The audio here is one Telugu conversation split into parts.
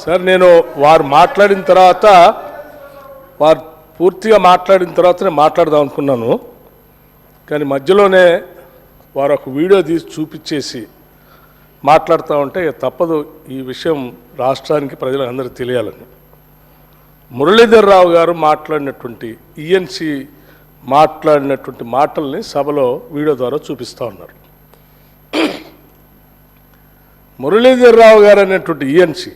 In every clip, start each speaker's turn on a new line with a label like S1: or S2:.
S1: సార్ నేను వారు మాట్లాడిన తర్వాత వారు పూర్తిగా మాట్లాడిన తర్వాతనే మాట్లాడదాం అనుకున్నాను. కానీ మధ్యలోనే వారు ఒక వీడియో తీసి చూపించేసి మాట్లాడుతూ ఉంటే తప్పదు ఈ విషయం రాష్ట్రానికి ప్రజలందరికీ తెలియాలని. మురళీధర్ రావు గారు మాట్లాడినటువంటి ఈఎన్సి మాట్లాడినటువంటి మాటల్ని సభలో వీడియో ద్వారా చూపిస్తూ ఉన్నారు. మురళీధర్ రావు గారు అనేటువంటి ఈఎన్సి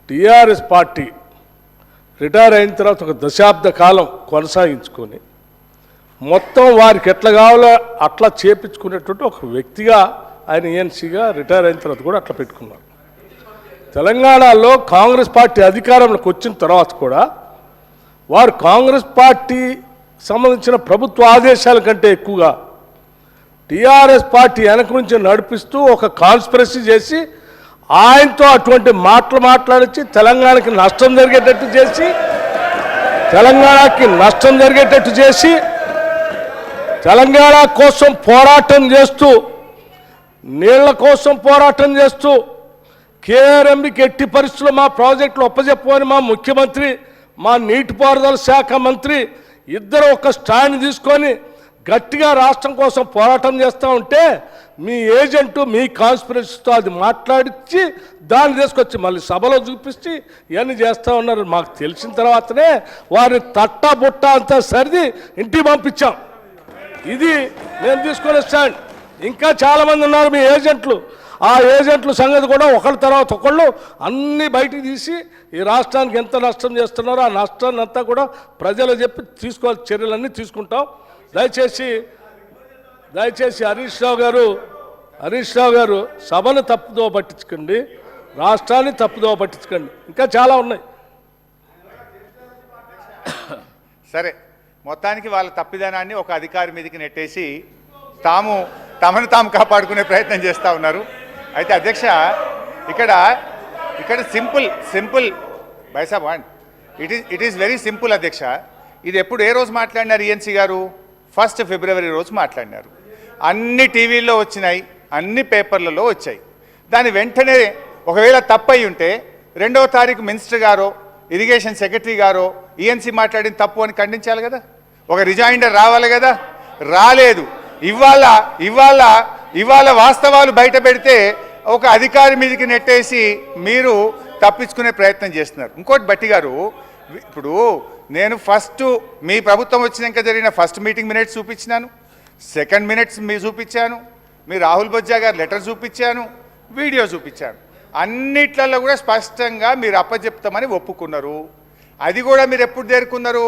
S1: టీఆర్ఎస్ పార్టీ రిటైర్ అయిన తర్వాత ఒక దశాబ్ద కాలం కొనసాగించుకొని మొత్తం వారికి ఎట్లా కావాలో అట్లా చేపించుకునేటువంటి ఒక వ్యక్తిగా ఆయన ఈఎన్సీగా రిటైర్ అయిన తర్వాత కూడా అట్లా పెట్టుకున్నారు. తెలంగాణలో కాంగ్రెస్ పార్టీ అధికారంలోకి వచ్చిన తర్వాత కూడా వారు కాంగ్రెస్ పార్టీ సంబంధించిన ప్రభుత్వ ఆదేశాల కంటే ఎక్కువగా టీఆర్ఎస్ పార్టీ వెనక నుంచి నడిపిస్తూ ఒక కాన్స్పిరసీ చేసి ఆయనతో అటువంటి మాటలు మాట్లాడించి తెలంగాణకి నష్టం జరిగేటట్టు చేసి తెలంగాణ కోసం పోరాటం చేస్తూ నీళ్ల కోసం పోరాటం చేస్తూ కేఆర్ఎంబికి ఎట్టి పరిస్థితుల్లో మా ప్రాజెక్టులు ఒప్పజెప్పని మా ముఖ్యమంత్రి మా నీటిపారుదల శాఖ మంత్రి ఇద్దరు ఒక స్టాండ్ తీసుకొని గట్టిగా రాష్ట్రం కోసం పోరాటం చేస్తూ ఉంటే మీ ఏజెంటు మీ కాన్స్పిరసీతో అది మాట్లాడించి దాన్ని తీసుకొచ్చి మళ్ళీ సభలో చూపించి ఇవన్నీ చేస్తూ ఉన్నారు. మాకు తెలిసిన తర్వాతనే వారిని తట్టా బుట్ట అంతా సరిది ఇంటికి పంపించాం. ఇది నేను తీసుకునే స్టాండ్. ఇంకా చాలామంది ఉన్నారు మీ ఏజెంట్లు. ఆ ఏజెంట్ల సంగతి కూడా ఒకళ్ళ తర్వాత ఒకళ్ళు అన్నీ బయటికి తీసి ఈ రాష్ట్రానికి ఎంత నష్టం చేస్తున్నారో ఆ నష్టాన్ని అంతా కూడా ప్రజలు చెప్పి తీసుకోవాల్సిన చర్యలన్నీ తీసుకుంటాం. దయచేసి హరీష్ రావు గారు సభను తప్పుదో పట్టించకండి, రాష్ట్రాన్ని తప్పుదో పట్టించకండి. ఇంకా చాలా ఉన్నాయి.
S2: సరే, మొత్తానికి వాళ్ళ తప్పిదనాన్ని ఒక అధికారి మీదకి నెట్టేసి తమను తాము కాపాడుకునే ప్రయత్నం చేస్తూ ఉన్నారు. అయితే అధ్యక్ష ఇక్కడ సింపుల్ బైసాబ్ and it is very simple అధ్యక్ష. ఇది ఎప్పుడు ఏ రోజు మాట్లాడినారు ఈఎన్సీ గారు? 1 ఫిబ్రవరి రోజు మాట్లాడినారు. అన్ని టీవీల్లో వచ్చినాయి, అన్ని పేపర్లలో వచ్చాయి. దాని వెంటనే ఒకవేళ తప్పయి ఉంటే 2వ తారీఖు మినిస్టర్ గారో ఇరిగేషన్ సెక్రటరీ గారో ఈఎన్సీ మాట్లాడిన తప్పు అని ఖండించాలి కదా, ఒక రిజైండర్ రావాలి కదా. రాలేదు. ఇవాళ వాస్తవాలు బయట పెడితే ఒక అధికారి మీదకి నెట్టేసి మీరు తప్పించుకునే ప్రయత్నం చేస్తున్నారు. ఇంకోటి బట్టి గారు, ఇప్పుడు నేను మీ ప్రభుత్వం వచ్చినాక జరిగిన ఫస్ట్ మీటింగ్ మినిట్స్ చూపించినాను, సెకండ్ మినిట్స్ మీరు చూపించాను, మీ రాహుల్ బొజ్జా గారు లెటర్ చూపించాను, వీడియో చూపించాను. అన్నిట్లలో కూడా స్పష్టంగా మీరు అప్పచెప్తామని ఒప్పుకున్నారు. అది కూడా మీరు ఎప్పుడు చేరుకున్నారు?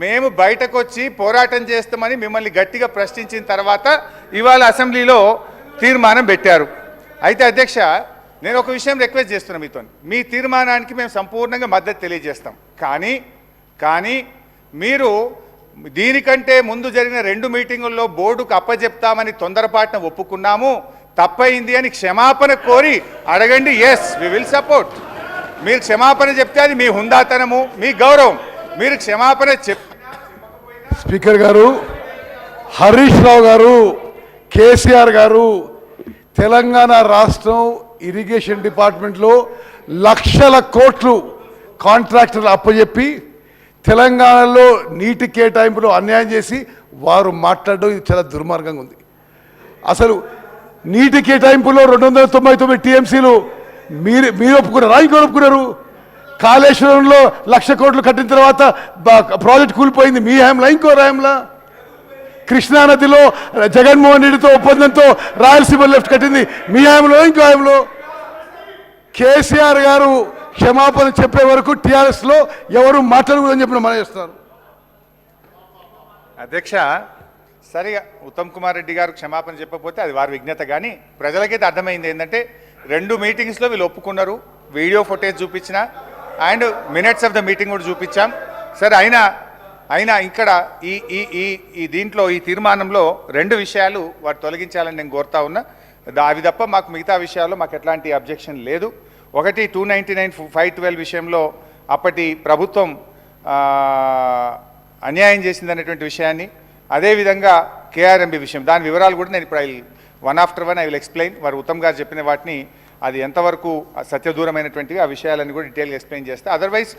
S2: మేము బయటకు వచ్చి పోరాటం చేస్తామని మిమ్మల్ని గట్టిగా ప్రశ్నించిన తర్వాత ఇవాళ అసెంబ్లీలో తీర్మానం పెట్టారు. అయితే అధ్యక్ష, నేను ఒక విషయం రిక్వెస్ట్ చేస్తున్నాను మీతో. మీ తీర్మానానికి మేము సంపూర్ణంగా మద్దతు తెలియజేస్తాం. కానీ మీరు దీనికంటే ముందు జరిగిన 2 మీటింగుల్లో బోర్డుకు అప్పచెప్తామని తొందరపాటున ఒప్పుకున్నాము, తప్పైంది అని క్షమాపణ కోరి అడగండి. Yes, we will support. మీరు క్షమాపణ చెప్తే అది మీ హుందాతనము, మీ గౌరవం. మీరు క్షమాపణ
S3: స్పీకర్ గారు, హరీష్ రావు గారు, కేసీఆర్ గారు తెలంగాణ రాష్ట్రం ఇరిగేషన్ డిపార్ట్మెంట్లో లక్షల కోట్లు కాంట్రాక్టర్లు అప్పచెప్పి తెలంగాణలో నీటి కేటాయింపులో అన్యాయం చేసి వారు మాట్లాడడం ఇది చాలా దుర్మార్గంగా ఉంది. అసలు నీటి కేటాయింపులో 299 టీఎంసీలు మీరు ఒప్పుకున్నారా? ఇంకోరు ఒప్పుకున్నారు? కాళేశ్వరంలో 1,00,000 కోట్లు కట్టిన తర్వాత ప్రాజెక్ట్ కూలిపోయింది మీ హయాంలో, ఇంకో హయాంలో. కృష్ణానదిలో జగన్మోహన్ రెడ్డితో ఒప్పందంతో రాయలసీమ లెఫ్ట్ కట్టింది మీ హయాంలో, ఇంకో హయాంలో. కేసీఆర్ గారు క్షమాపణ చెప్పే వరకు టీఆర్ఎస్లో ఎవరు మాట్లాడకూడదని చెప్పిన మనం చేస్తున్నారు.
S2: అధ్యక్ష, సరిగా ఉత్తమ్ కుమార్ రెడ్డి గారు క్షమాపణ చెప్పకపోతే అది వారి విజ్ఞత. కానీ ప్రజలకైతే అర్థమైంది ఏంటంటే 2 మీటింగ్స్లో వీళ్ళు ఒప్పుకున్నారు. వీడియో ఫుటేజ్ చూపించిన and minutes of the meeting కూడా చూపించాం. సరే, అయినా ఇక్కడ ఈ దీంట్లో ఈ తీర్మానంలో 2 విషయాలు వారు తొలగించాలని నేను కోరుతా ఉన్నా. అవి తప్ప మాకు మిగతా విషయాల్లో మాకు ఎట్లాంటి అబ్జెక్షన్ లేదు. ఒకటి 299/512 విషయంలో అప్పటి ప్రభుత్వం అన్యాయం చేసిందనేటువంటి విషయాన్ని, అదేవిధంగా కేఆర్ఎంబి విషయం, దాని వివరాలు కూడా నేను ఇప్పుడు one after one I will explain. వారు ఉత్తమ్ గారు చెప్పిన వాటిని అది ఎంతవరకు సత్యదూరమైనటువంటివి ఆ విషయాలన్నీ కూడా డీటెయిల్గా ఎక్స్ప్లెయిన్ చేస్తే అదర్వైజ్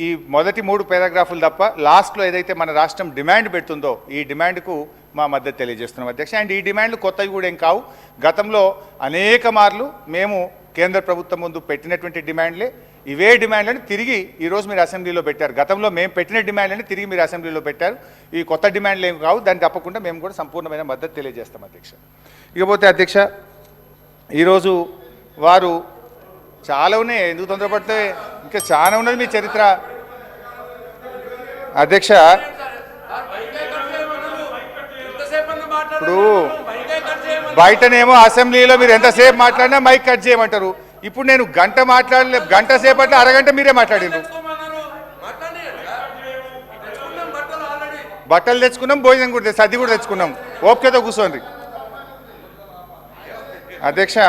S2: ఈ మొదటి 3 పారాగ్రాఫులు తప్ప లాస్ట్లో ఏదైతే మన రాష్ట్రం డిమాండ్ పెడుతుందో ఈ డిమాండ్కు మా మద్దతు తెలియజేస్తున్నాం అధ్యక్ష. అండ్ ఈ డిమాండ్లు కొత్తవి కూడా ఏం కావు. గతంలో అనేక మార్లు మేము కేంద్ర ప్రభుత్వం ముందు పెట్టినటువంటి డిమాండ్లే. ఇవే డిమాండ్లను తిరిగి ఈరోజు మీరు అసెంబ్లీలో పెట్టారు. గతంలో మేము పెట్టిన డిమాండ్లని తిరిగి మీరు అసెంబ్లీలో పెట్టారు. ఈ కొత్త డిమాండ్లు ఏమి కావు. దాన్ని తప్పకుండా మేము కూడా సంపూర్ణమైన మద్దతు తెలియజేస్తాం అధ్యక్ష. ఇకపోతే అధ్యక్ష ఈరోజు వారు చాలా ఉన్నాయి, ఎందుకు తొందరపడితే ఇంకా చాలా ఉన్నది మీ చరిత్ర అధ్యక్ష. ఇప్పుడు బయటనేమో అసెంబ్లీలో మీరు ఎంతసేపు మాట్లాడినా మైక్ కట్ చేయమంటారు. ఇప్పుడు నేను గంట మాట్లాడలే, గంట సేపట్లో అరగంట మీరే మాట్లాడిండ్రు. బట్టలు తెచ్చుకున్నాం, భోజనం కూడా సర్ది కూడా తెచ్చుకున్నాం. ఓపికతో కూర్చోండి అధ్యక్ష.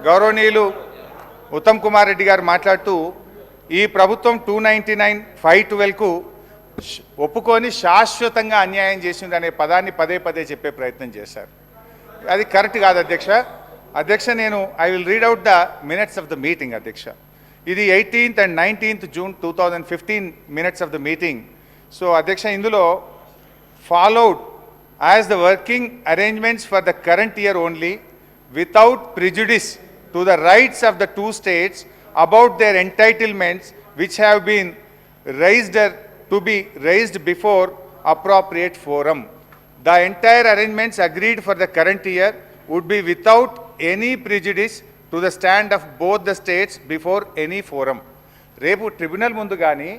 S2: గౌరవనీయులు ఉత్తమ్ కుమార్ రెడ్డి గారు మాట్లాడుతూ ఈ ప్రభుత్వం 299, 512కు ఒప్పుకొని శాశ్వతంగా అన్యాయం చేసింది అనే పదాన్ని పదే పదే చెప్పే ప్రయత్నం చేశారు. అది కరెక్ట్ కాదు అధ్యక్ష. అధ్యక్ష నేను I will read out the minutes of the meeting అధ్యక్ష. ఇది 18th and 19th June 2015 minutes of the meeting. So అధ్యక్ష ఇందులో followed as the working arrangements for the current year only without prejudice to the rights of the two states about their entitlements which have been to be raised before appropriate forum. The entire arrangements agreed for the current year would be without any prejudice to the stand of both the states before any forum. రేపు ట్రిబ్యునల్ ముందు కానీ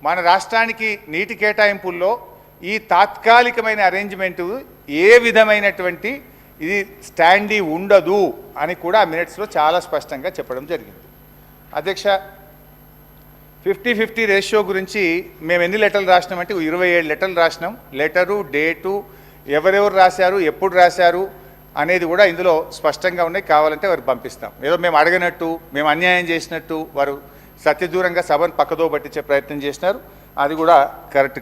S2: మన రాష్ట్రానికి నీటి కేటాయింపుల్లో ఈ తాత్కాలికమైన అరేంజ్మెంటు ఏ విధమైనటువంటి ఇది స్టాండీ ఉండదు అని కూడా ఆ మినిట్స్లో చాలా స్పష్టంగా చెప్పడం జరిగింది అధ్యక్ష. 50-50 రేషియో గురించి మేము ఎన్ని లెటర్లు రాసినామంటే 27 లెటర్లు రాసినాం. లెటరు, డేటు, ఎవరెవరు రాశారు, ఎప్పుడు రాశారు అనేది కూడా ఇందులో స్పష్టంగా ఉన్నాయి. కావాలంటే వారు పంపిస్తాం. ఏదో మేము అడగనట్టు, మేము అన్యాయం చేసినట్టు వారు సత్యదూరంగా సభను పక్కదో పట్టించే ప్రయత్నం చేసినారు. అది కూడా కరెక్ట్